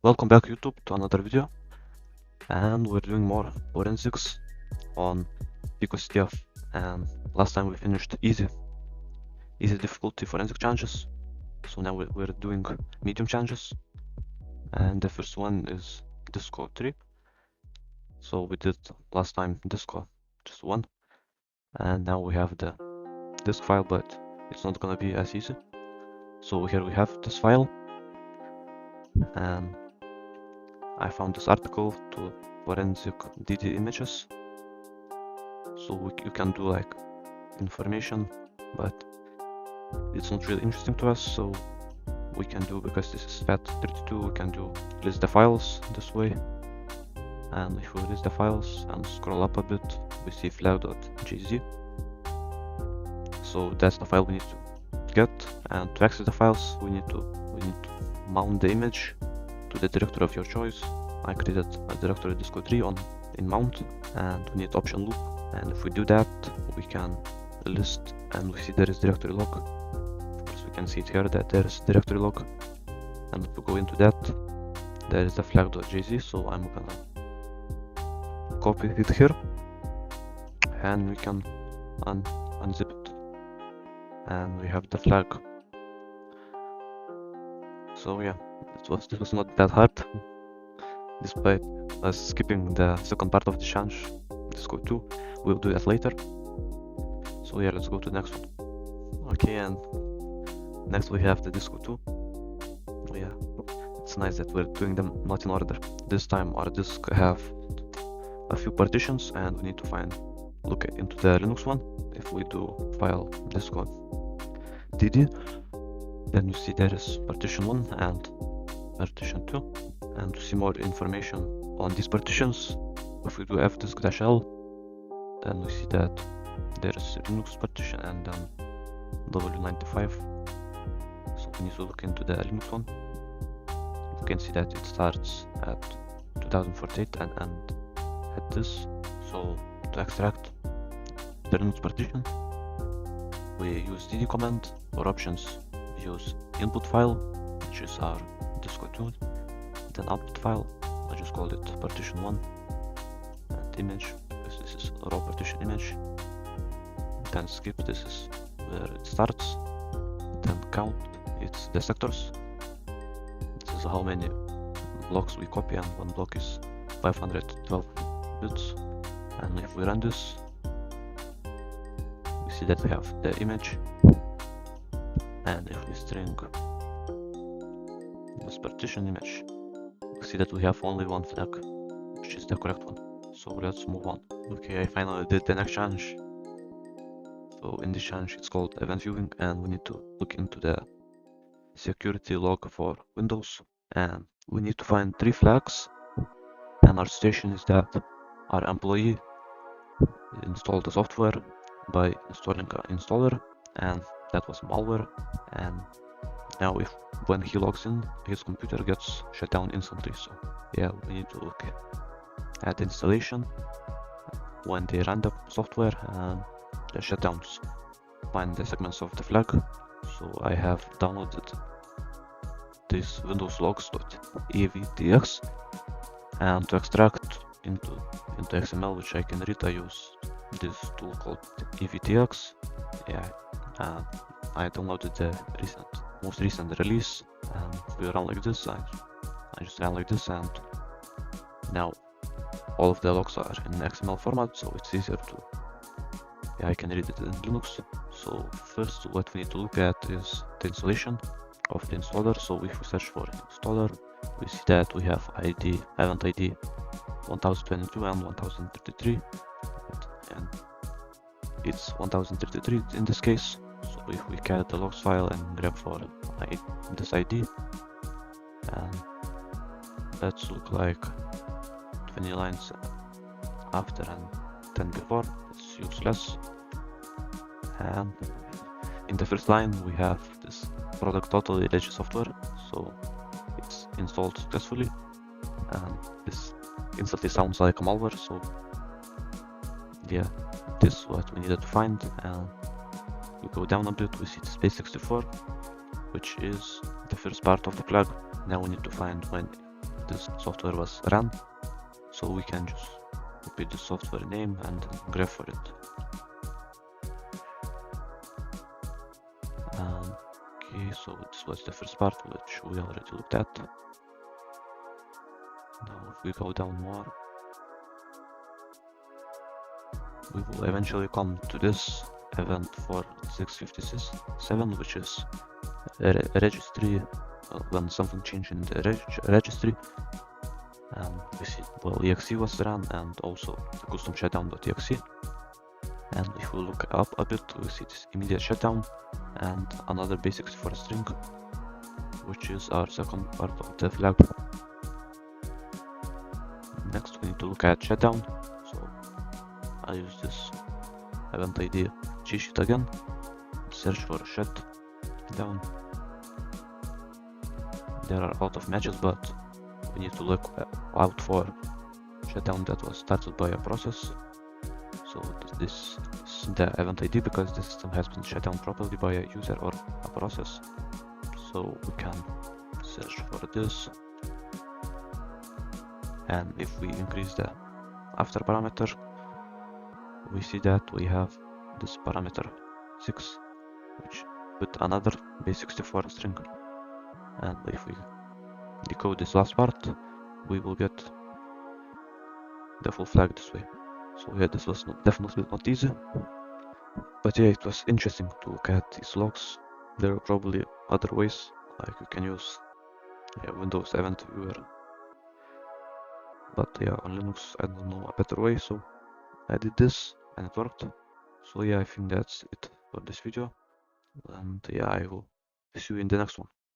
Welcome back YouTube to another video, and we're doing more forensics on picoCTF. And last time we finished easy difficulty forensic challenges, so now we're doing medium challenges, and the first one is disco 3. So we did last time disco just 1, and now we have the disk file, but it's not gonna be as easy. So here we have this file, and I found this article to forensic DD images. So you can do like information, but it's not really interesting to us. So we can do, because this is FAT32, we can do list the files this way. And if we list the files and scroll up a bit, we see flag.jz. So that's the file we need to get. And to access the files, we need to mount the image to the directory of your choice. I created a directory disco3 in mount, and we need option loop. And if we do that, we can list, and we see there is directory log. Of course, we can see it here that there is directory log. And if we go into that, there is the flag.jz. So I'm gonna copy it here, and we can unzip it, and we have the flag. So yeah, this was not that hard, despite us skipping the second part of the challenge, disco 2. We'll do that later. So yeah, let's go to the next one. Okay, and next we have the disco 2. Yeah, it's nice that we're doing them not in order. This time our disk have a few partitions, and we need to look into the Linux one. If we do file disco dd, then you see there is partition 1 and partition 2, and to see more information on these partitions, if we do fdisk-l, then we see that there is Linux partition and then W95. So we need to look into the Linux one. You can see that it starts at 2048 and ends at this. So to extract the Linux partition, we use dd command. For options, we use input file, which is our disco2, then output file. I just called it partition 1, and image, because this is a raw partition image. Then skip, this is where it starts. Then count, it's the sectors. This is how many blocks we copy, and one block is 512 bits. And if we run this, we see that we have the image. And if we string this partition image, we see that we have only one flag, which is the correct one. So let's move on. Okay, I finally did the next challenge. So in this challenge, it's called event viewing, and we need to look into the security log for Windows, and we need to find 3 flags. And our situation is that our employee installed the software by installing an installer, and that was malware. And now when he logs in, his computer gets shut down instantly. So yeah, we need to look at installation, when they run the software, and the shutdowns. Find the segments of the flag. So I have downloaded this windows logs.avtx, and to extract into XML, which I can read, I use this tool called avtx. Yeah, I downloaded the most recent release, and we run like this. I just ran like this, and now all of the logs are in XML format, so it's easier to, yeah, I can read it in Linux. So first, what we need to look at is the installation of the installer. So if we search for installer, we see that we have event ID 1022 and 1033, and it's 1033 in this case. So if we carry the logs file and grab for this ID, and let's look like 20 lines after and 10 before, it's useless. And in the first line, we have this product total legit software, so it's installed successfully, and this instantly sounds like a malware. So yeah, this is what we needed to find. And we go down a bit, we see the space64, which is the first part of the flag. Now we need to find when this software was run, so we can just copy the software name and graph for it. Okay, so this was the first part, which we already looked at. Now if we go down more, we will eventually come to this event for 657, which is a registry, when something changed in the registry. And we see, well, exe was run and also the custom shutdown.exe. And if we look up a bit, we see this immediate shutdown and another base64 string, which is our second part of the flag. Next, we need to look at shutdown. So I use this event ID cheat sheet again, search for shutdown. There are a lot of matches, but we need to look out for shutdown that was started by a process. So this is the event ID because the system has been shut down properly by a user or a process. So we can search for this, and if we increase the after parameter, we see that we have this parameter 6, which with another base64 string. And if we decode this last part, we will get the full flag this way. So yeah, this was definitely not easy, but yeah, it was interesting to look at these logs. There are probably other ways, like you can use Windows Event Viewer, but yeah, on Linux I don't know a better way, so I did this and it worked. So yeah, I think that's it for this video, and yeah, I will see you in the next one.